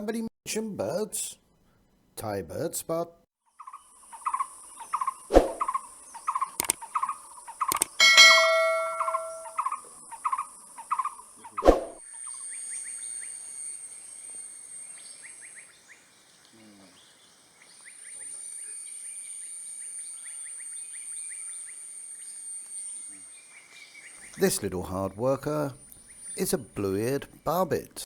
Nobody mention birds. Thaibirdspot. This little hard worker is a blue-eared barbet.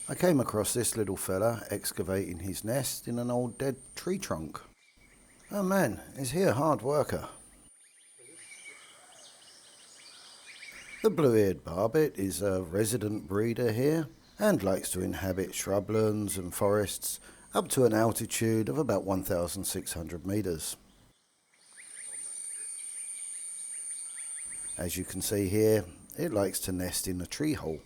I came across this little fella excavating his nest in an old dead tree trunk. Oh man, is he a hard worker? The blue-eared barbet is a resident breeder here and likes to inhabit shrublands and forests up to an altitude of about 1,600 meters. As you can see here, it likes to nest in a tree hole.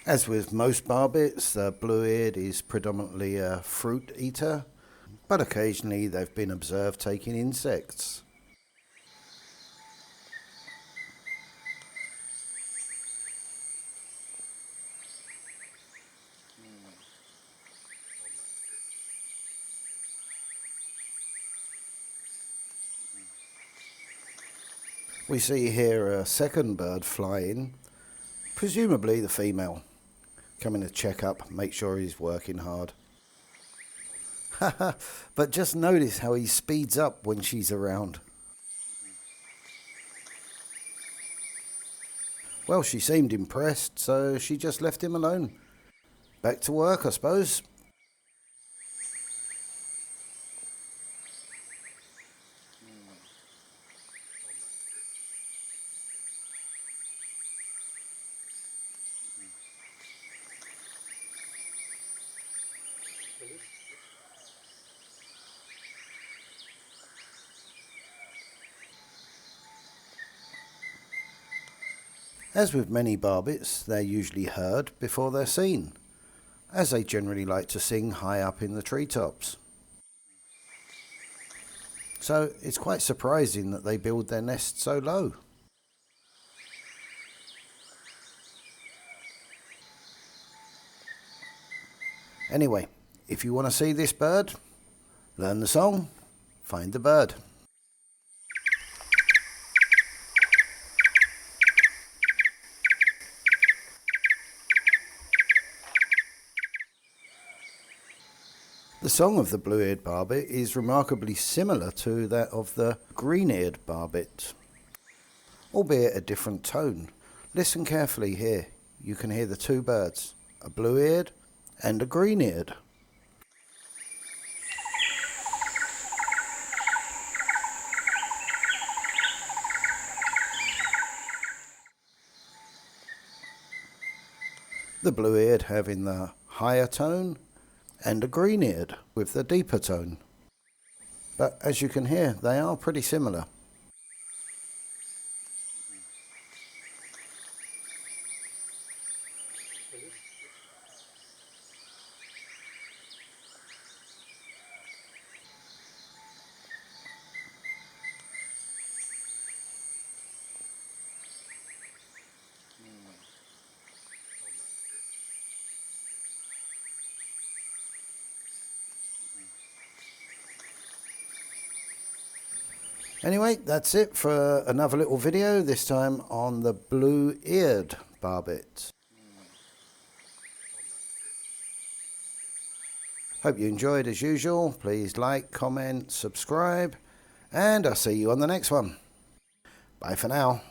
As with most barbets, the blue-eared is predominantly a fruit eater, but occasionally they've been observed taking insects. We see here a second bird flying, presumably the female, coming to check up, make sure he's working hard. But just notice how he speeds up when she's around. Well, she seemed impressed, so she just left him alone. Back to work, I suppose. As with many barbets, they're usually heard before they're seen, as they generally like to sing high up in the treetops. So it's quite surprising that they build their nest so low. Anyway, if you want to see this bird, learn the song, find the bird. The song of the blue-eared barbet is remarkably similar to that of the green-eared barbet, albeit a different tone. Listen carefully here. You can hear the two birds, a blue-eared and a green-eared. The blue-eared having the higher tone and a green-eared with the deeper tone. But as you can hear, they are pretty similar. Anyway, that's it for another little video, this time on the blue-eared barbet. Hope you enjoyed as usual. Please like, comment, subscribe, and I'll see you on the next one. Bye for now.